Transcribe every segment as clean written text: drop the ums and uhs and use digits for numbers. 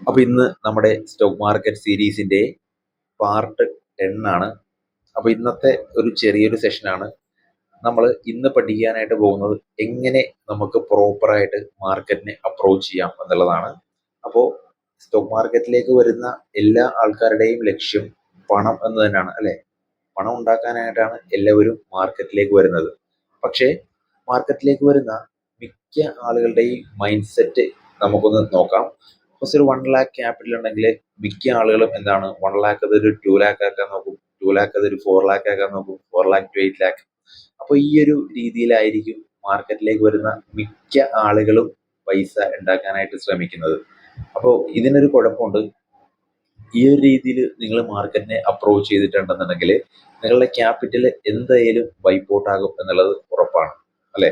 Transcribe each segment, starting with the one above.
അപ്പോൾ ഇന്ന് നമ്മുടെ സ്റ്റോക്ക് മാർക്കറ്റ് സീരീസിന്റെ പാർട്ട് 10 ആണ്. അപ്പോൾ ഇന്നത്തെ ഒരു ചെറിയൊരു സെഷനാണ്. നമ്മൾ ഇന്ന് പഠിക്കാനായിട്ട് പോകുന്നത് എങ്ങനെ നമുക്ക് പ്രോപ്പറായിട്ട് മാർക്കറ്റിനെ അപ്രോച്ച് ചെയ്യാം എന്നുള്ളതാണ്. അപ്പോൾ സ്റ്റോക്ക് മാർക്കറ്റിലേക്ക് വരുന്ന എല്ലാ ആൾക്കാരുടെയും ലക്ഷ്യം പണം എന്ന് തന്നെയാണ്, അല്ലേ? പണം ഉണ്ടാക്കാനായിട്ടാണ് എല്ലാവരും മാർക്കറ്റിലേക്ക് വരുന്നത്. പക്ഷേ മാർക്കറ്റിലേക്ക് വരുന്ന മിക്ക ആളുകളുടെയും മൈൻഡ് സെറ്റ് നമുക്കൊന്ന് നോക്കാം. ഫസ്റ്റ് ഒരു 1 lakh ക്യാപിറ്റൽ ഉണ്ടെങ്കിൽ മിക്ക ആളുകളും എന്താണ്, 1 lakh അതൊരു 2 lakh ആക്കാൻ നോക്കും, 2 lakh അതൊരു 4 lakh ആക്കാൻ നോക്കും, 4 lakh to 8 lakh. അപ്പോൾ ഈ ഒരു രീതിയിലായിരിക്കും മാർക്കറ്റിലേക്ക് വരുന്ന മിക്ക ആളുകളും പൈസ ഉണ്ടാക്കാനായിട്ട് ശ്രമിക്കുന്നത്. അപ്പോൾ ഇതിനൊരു കുഴപ്പമുണ്ട്. ഈ ഒരു രീതിയിൽ നിങ്ങൾ മാർക്കറ്റിനെ അപ്രോച്ച് ചെയ്തിട്ടുണ്ടെന്നുണ്ടെങ്കിൽ നിങ്ങളുടെ ക്യാപിറ്റൽ എന്തായാലും വൈപ്പ് ഔട്ട് ആകും എന്നുള്ളത് ഉറപ്പാണ്, അല്ലേ?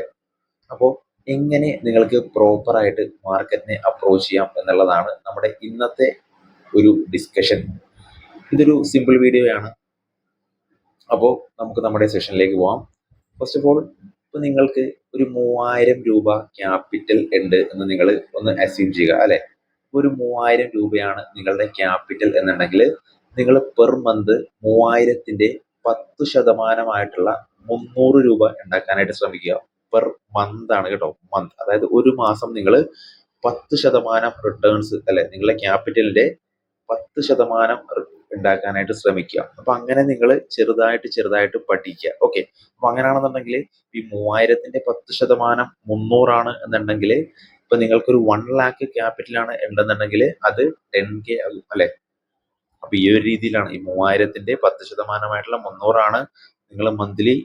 അപ്പോൾ എങ്ങനെ നിങ്ങൾക്ക് പ്രോപ്പറായിട്ട് മാർക്കറ്റിനെ അപ്രോച്ച് ചെയ്യാം എന്നുള്ളതാണ് നമ്മുടെ ഇന്നത്തെ ഒരു ഡിസ്കഷൻ. ഇതൊരു സിമ്പിൾ വീഡിയോ ആണ്. അപ്പോൾ നമുക്ക് നമ്മുടെ സെഷനിലേക്ക് പോവാം. ഫസ്റ്റ് ഓഫ് ഓൾ, ഇപ്പോൾ നിങ്ങൾക്ക് ഒരു 3000 രൂപ ക്യാപിറ്റൽ ഉണ്ട് എന്ന് നിങ്ങൾ ഒന്ന് അസ്യൂം ചെയ്യുക, അല്ലേ? ഒരു 3000 രൂപയാണ് നിങ്ങളുടെ ക്യാപിറ്റൽ എന്നുണ്ടെങ്കിൽ നിങ്ങൾ പെർ മന്ത് 3000ന്റെ 10% 300 രൂപ ഉണ്ടാക്കാനായിട്ട് ശ്രമിക്കുക. പെർ മന്ത് ആണ് കേട്ടോ, മന്ത്. അതായത് ഒരു മാസം നിങ്ങൾ 10% റിട്ടേൺസ്, അല്ലെ, നിങ്ങളുടെ ക്യാപിറ്റലിന്റെ 10% ഉണ്ടാക്കാനായിട്ട് ശ്രമിക്കുക. അപ്പൊ അങ്ങനെ നിങ്ങൾ ചെറുതായിട്ട് പഠിക്കുക. ഓക്കെ, അപ്പൊ അങ്ങനെയാണെന്നുണ്ടെങ്കിൽ ഈ 3000ന്റെ 10% 300 എന്നുണ്ടെങ്കിൽ ഇപ്പൊ നിങ്ങൾക്കൊരു 1 lakh ക്യാപിറ്റൽ ആണ് ഉണ്ടെന്നുണ്ടെങ്കിൽ അത് 10K ആകും, അല്ലെ? അപ്പൊ ഈ ഒരു രീതിയിലാണ് ഈ 3000ന്റെ 10% 300 നിങ്ങൾ മന്ത്ലി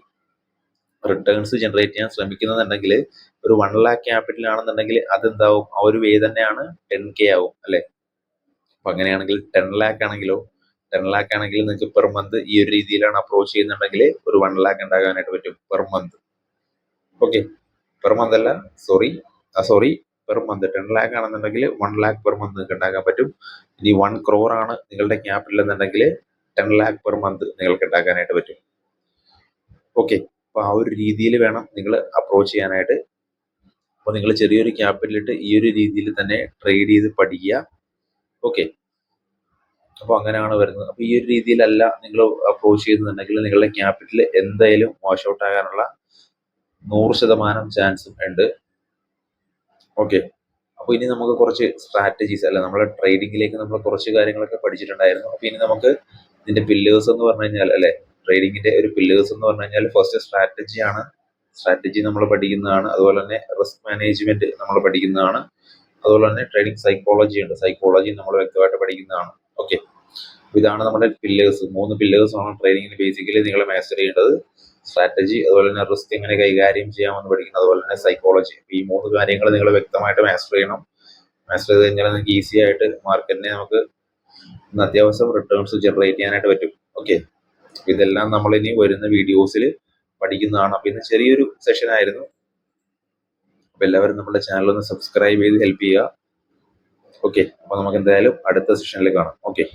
റിട്ടേൺസ് ജനറേറ്റ് ചെയ്യാൻ ശ്രമിക്കുന്നുണ്ടെങ്കിൽ ഒരു 1 lakh ക്യാപിറ്റൽ ആണെന്നുണ്ടെങ്കിൽ അതെന്താവും, ആ ഒരു വേ തന്നെയാണ് 10K ആവും, അല്ലെ? അപ്പൊ അങ്ങനെയാണെങ്കിൽ 10 lakh ആണെങ്കിലോ, 10 lakh ആണെങ്കിൽ നിങ്ങൾക്ക് പെർ മന്ത് ഈ ഒരു രീതിയിലാണ് അപ്രോച്ച് ചെയ്യുന്നുണ്ടെങ്കിൽ ഒരു 1 lakh ഉണ്ടാകാനായിട്ട് പറ്റും per month. Okay, per month അല്ല, സോറി പെർ മന്ത് 10 lakh ആണെന്നുണ്ടെങ്കിൽ 1 lakh പെർ മന്ത് നിങ്ങൾക്ക് ഉണ്ടാക്കാൻ പറ്റും. ഇനി 1 crore ആണ് നിങ്ങളുടെ ക്യാപിറ്റൽ എന്നുണ്ടെങ്കിൽ 10 lakh പെർ മന്ത് നിങ്ങൾക്ക് ഉണ്ടാക്കാനായിട്ട് പറ്റും. ഓക്കെ, അപ്പൊ ആ ഒരു രീതിയിൽ വേണം നിങ്ങൾ അപ്രോച്ച് ചെയ്യാനായിട്ട്. അപ്പൊ നിങ്ങൾ ചെറിയൊരു ക്യാപിറ്റൽ ഇട്ട് ഈ ഒരു രീതിയിൽ തന്നെ ട്രേഡ് ചെയ്ത് പഠിക്കുക. ഓക്കെ, അപ്പൊ അങ്ങനെയാണ് വരുന്നത്. അപ്പൊ ഈ ഒരു രീതിയിലല്ല നിങ്ങൾ അപ്രോച്ച് ചെയ്യുന്നുണ്ടെങ്കിൽ നിങ്ങളുടെ ക്യാപിറ്റൽ എന്തായാലും വാഷ് ഔട്ട് ആകാനുള്ള 100% ചാൻസും ഉണ്ട്. ഓക്കെ, അപ്പൊ ഇനി നമുക്ക് കുറച്ച് സ്ട്രാറ്റജീസ്, അല്ല, നമ്മുടെ ട്രേഡിങ്ങിലേക്ക് നമ്മൾ കുറച്ച് കാര്യങ്ങളൊക്കെ പഠിച്ചിട്ടുണ്ടായിരുന്നു. അപ്പൊ ഇനി നമുക്ക് ഇതിന്റെ പില്ലേഴ്സ് എന്ന് പറഞ്ഞു കഴിഞ്ഞാൽ, അല്ലെ, ട്രേഡിങ്ങിന്റെ ഒരു പില്ലേഴ്സ് എന്ന് പറഞ്ഞു കഴിഞ്ഞാൽ ഫസ്റ്റ് സ്ട്രാറ്റജി ആണ്. സ്ട്രാറ്റജി നമ്മൾ പഠിക്കുന്നതാണ്. അതുപോലെ തന്നെ റിസ്ക് മാനേജ്മെന്റ് നമ്മൾ പഠിക്കുന്നതാണ്. അതുപോലെ തന്നെ ട്രേഡിംഗ് സൈക്കോളജി ഉണ്ട്, സൈക്കോളജി നമ്മൾ വ്യക്തമായിട്ട് പഠിക്കുന്നതാണ്. ഓക്കെ, ഇതാണ് നമ്മുടെ പില്ലേഴ്സ്. 3 പില്ലേഴ്സ് ആണ് ട്രേഡിങ്ങിന് ബേസിക്കലി നിങ്ങൾ മാസ്റ്റർ ചെയ്യേണ്ടത്. സ്ട്രാറ്റജി, അതുപോലെ തന്നെ റിസ്ക് എങ്ങനെ കൈകാര്യം ചെയ്യാമെന്ന് പഠിക്കുന്നത്, അതുപോലെ തന്നെ സൈക്കോളജി. ഈ 3 കാര്യങ്ങൾ നിങ്ങൾ വ്യക്തമായിട്ട് മാസ്റ്റർ ചെയ്യണം. മാസ്റ്റർ ചെയ്ത് കഴിഞ്ഞാൽ നിങ്ങൾക്ക് ഈസി ആയിട്ട് മാർക്കറ്റിനെ നമുക്ക് അത്യാവശ്യം റിട്ടേൺസ് ജനറേറ്റ് ചെയ്യാനായിട്ട് പറ്റും. ഓക്കെ, ഇതെല്ലാം നമ്മൾ ഇനി വരുന്ന വീഡിയോസിൽ പഠിക്കുന്നതാണ്. അപ്പൊ ഇന്ന് ചെറിയൊരു സെഷൻ ആയിരുന്നു. അപ്പൊ എല്ലാവരും നമ്മുടെ ചാനൽ ഒന്ന് സബ്സ്ക്രൈബ് ചെയ്ത് ഹെൽപ്പ് ചെയ്യുക. ഓക്കെ, അപ്പൊ നമുക്ക് എന്തായാലും അടുത്ത സെഷനിൽ കാണാം. ഓക്കെ.